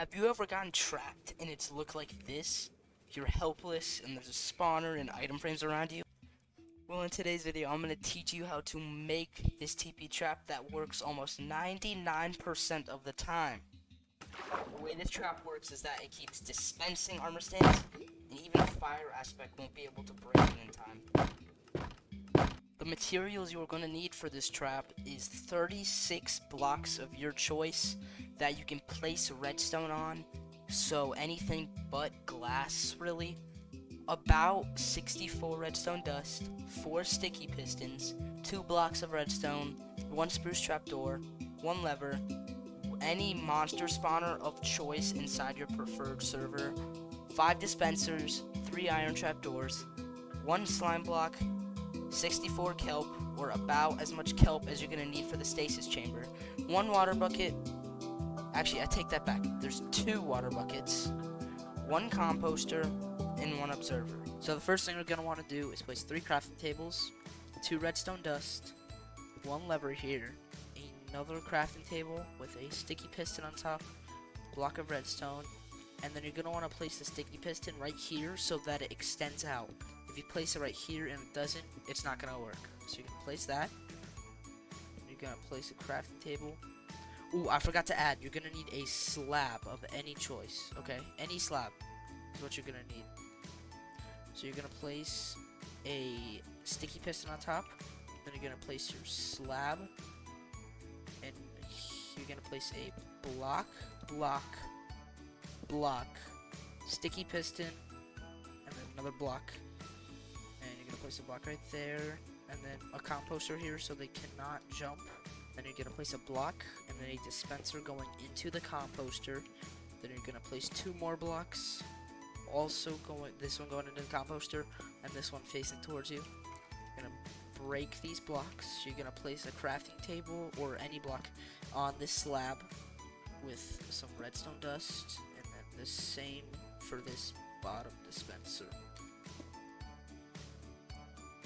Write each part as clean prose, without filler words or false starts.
Have you ever gotten trapped and it's looked like this? You're helpless and there's a spawner and item frames around you? Well, in today's video, I'm going to teach you how to make this TP trap that works almost 99% of the time. The way this trap works is that it keeps dispensing armor stands, and even a fire aspect won't be able to break it in time. The materials you're going to need for this trap is 36 blocks of your choice that you can place redstone on, so anything but glass really. About 64 redstone dust, 4 sticky pistons, 2 blocks of redstone, 1 spruce trapdoor, 1 lever, any monster spawner of choice inside your preferred server, 5 dispensers, 3 iron trapdoors, 1 slime block, 64 kelp, or about as much kelp as you're going to need for the stasis chamber, 1 water bucket. Actually, I take that back. There's 2 water buckets, 1 composter, and 1 observer. So the first thing we're going to want to do is place 3 crafting tables, 2 redstone dust, 1 lever here, another crafting table with a sticky piston on top, block of redstone, and then you're going to want to place the sticky piston right here so that it extends out. If you place it right here and it doesn't, it's not going to work. So you can place that. You're going to place a crafting table. Ooh, I forgot to add, you're going to need a slab of any choice, okay? Any slab is what you're going to need. So you're going to place a sticky piston on top. Then you're going to place your slab. And you're going to place a block, sticky piston, and then another block. And you're going to place a block right there, and then a composter here so they cannot jump. Then you're going to place a block, and then a dispenser going into the composter. Then you're going to place 2 more blocks, also this one going into the composter, and this one facing towards you. You're going to break these blocks. So you're going to place a crafting table, or any block, on this slab with some redstone dust, and then the same for this bottom dispenser.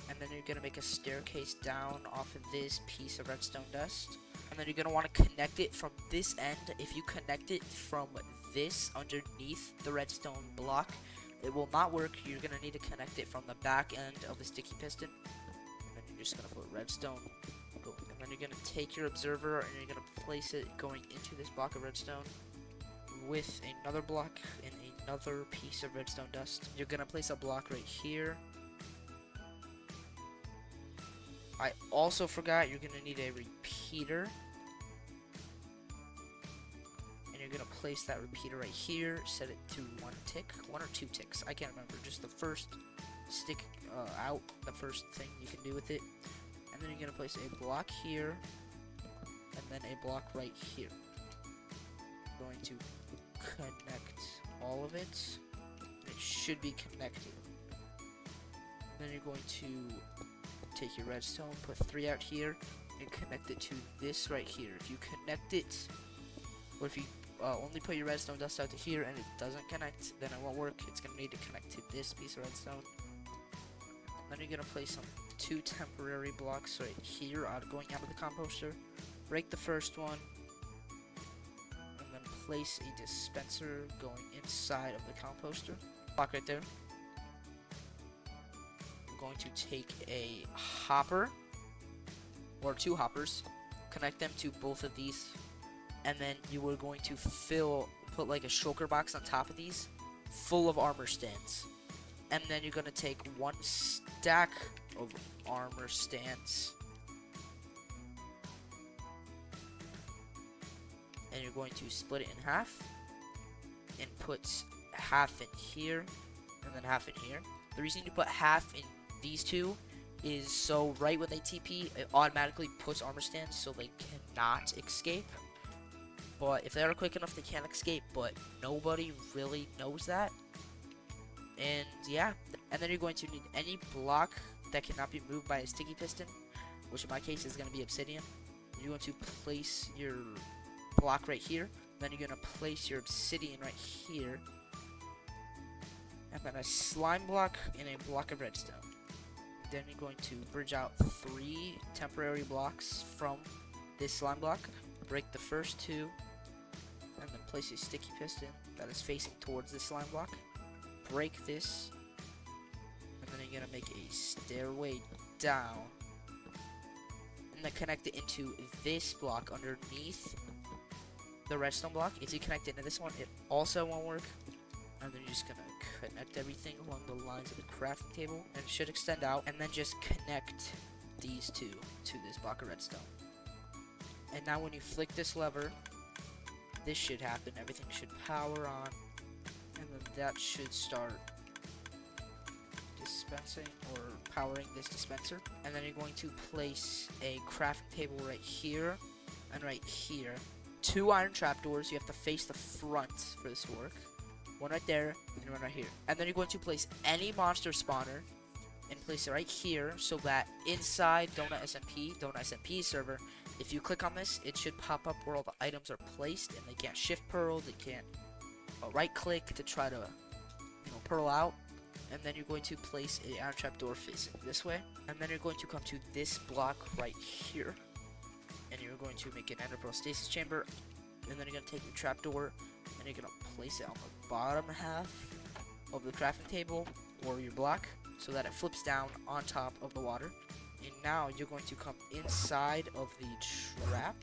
And then you're going to make a staircase down off of this piece of redstone dust. And then you're going to want to connect it from this end. If you connect it from this underneath the redstone block, it will not work. You're going to need to connect it from the back end of the sticky piston. And then you're just going to put redstone. And then you're going to take your observer and you're going to place it going into this block of redstone with another block and another piece of redstone dust. You're going to place a block right here. I also forgot you're going to need a repeater. And you're going to place that repeater right here. Set it to 1 tick. 1 or 2 ticks. I can't remember. Just the first stick out. The first thing you can do with it. And then you're going to place a block here. And then a block right here. I'm going to connect all of it. It should be connected. And then you're going to take your redstone, put 3 out here, and connect it to this right here. If you connect it, or if you only put your redstone dust out to here and it doesn't connect, then it won't work. It's going to need to connect to this piece of redstone. Then you're going to place some 2 temporary blocks right here going out of the composter. Break the first one, and then place a dispenser going inside of the composter. Block right there. Going to take a hopper or 2 hoppers, connect them to both of these, and then you are going to put like a shulker box on top of these full of armor stands, and then you're going to take 1 stack of armor stands and you're going to split it in half and put half in here and then half in here. The reason you put half in these 2 is so right when they TP, it automatically puts armor stands so they cannot escape. But if they are quick enough, they can escape, but nobody really knows that. And yeah, and then you're going to need any block that cannot be moved by a sticky piston, which in my case is going to be obsidian. You're going to place your block right here, then you're going to place your obsidian right here, and then a slime block and a block of redstone. Then you're going to bridge out 3 temporary blocks from this slime block, break the first 2, and then place a sticky piston that is facing towards the slime block. Break this, and then you're gonna make a stairway down, and then connect it into this block underneath the redstone block. If you connect it into this one, it also won't work. And then you're just gonna connect everything along the lines of the crafting table, and it should extend out, and then just connect these two to this block of redstone. And now when you flick this lever, this should happen. Everything should power on, and then that should start dispensing or powering this dispenser. And then you're going to place a crafting table right here and right here. 2 iron trapdoors. You have to face the front for this to work. One right there and one right here. And then you're going to place any monster spawner and place it right here, so that inside DONUTSMP server, if you click on this, it should pop up where all the items are placed, and they can't shift pearl, they can't right click to try to pearl out. And then you're going to place an iron trapdoor facing this way, and then you're going to come to this block right here, and you're going to make an ender pearl stasis chamber, and then you're going to take your trapdoor and you're going to place it on the bottom half of the crafting table or your block, so that it flips down on top of the water. And now you're going to come inside of the trap,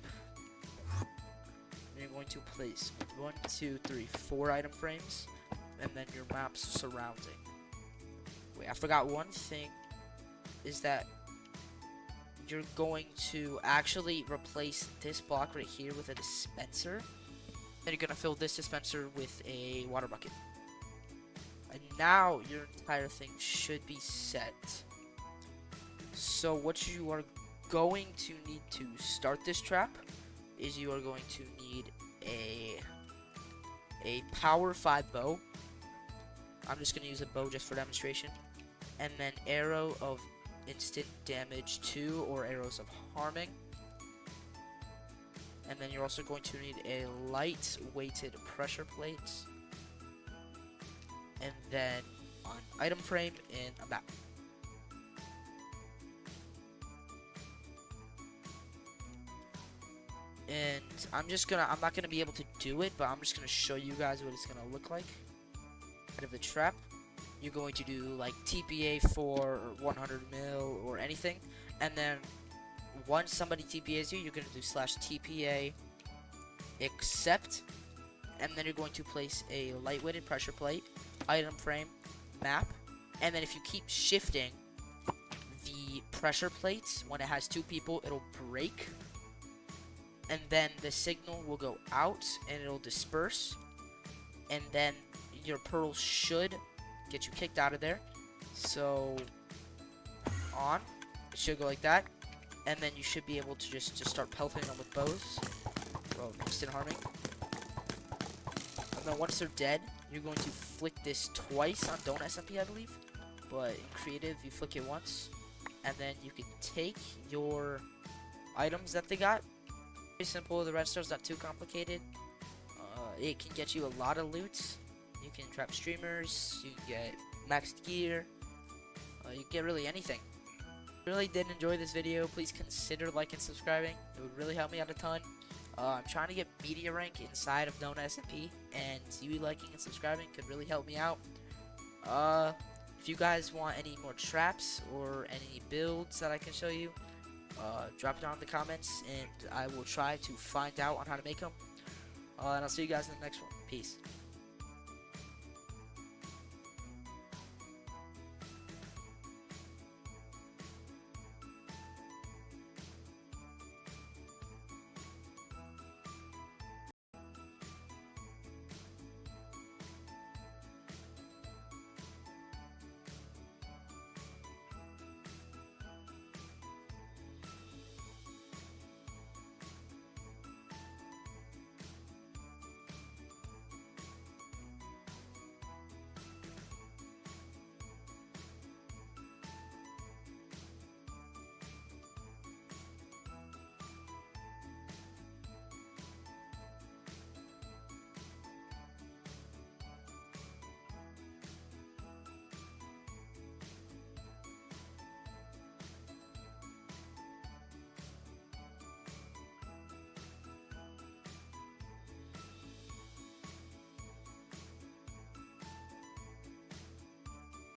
and you're going to place 1, 2, 3, 4 item frames, and then your map's surrounding. Wait, I forgot one thing, is that you're going to actually replace this block right here with a dispenser. Then you're going to fill this dispenser with a water bucket. And now your entire thing should be set. So what you are going to need to start this trap is you are going to need a power 5 bow. I'm just going to use a bow just for demonstration. And then arrow of instant damage 2 or arrows of harming. And then you're also going to need a light weighted pressure plate. And then an item frame and a map. And I'm not gonna be able to do it, but I'm just gonna show you guys what it's gonna look like. Out of the trap, you're going to do like TPA for 100 mil or anything, and then once somebody TPAs you, you're gonna do /TPA accept, and then you're going to place a lightweighted pressure plate, item frame, map, and then if you keep shifting the pressure plates, when it has 2 people, it'll break, and then the signal will go out and it'll disperse, and then your pearls should get you kicked out of there. So on, it should go like that, and then you should be able to just start pelting them with bows, well, instant harming. And then once they're dead, you're going to flick this twice on DONUTSMP, I believe, but in creative you flick it once, and then you can take your items that they got. Very simple. The redstone's not too complicated. It can get you a lot of loot. You can trap streamers, you can get maxed gear, you can get really anything. If you really did enjoy this video, please consider liking and subscribing. It would really help me out a ton. I'm trying to get media rank inside of DONUTSMP, and you liking and subscribing could really help me out. If you guys want any more traps or any builds that I can show you, drop it down in the comments, and I will try to find out on how to make them. And I'll see you guys in the next one. Peace.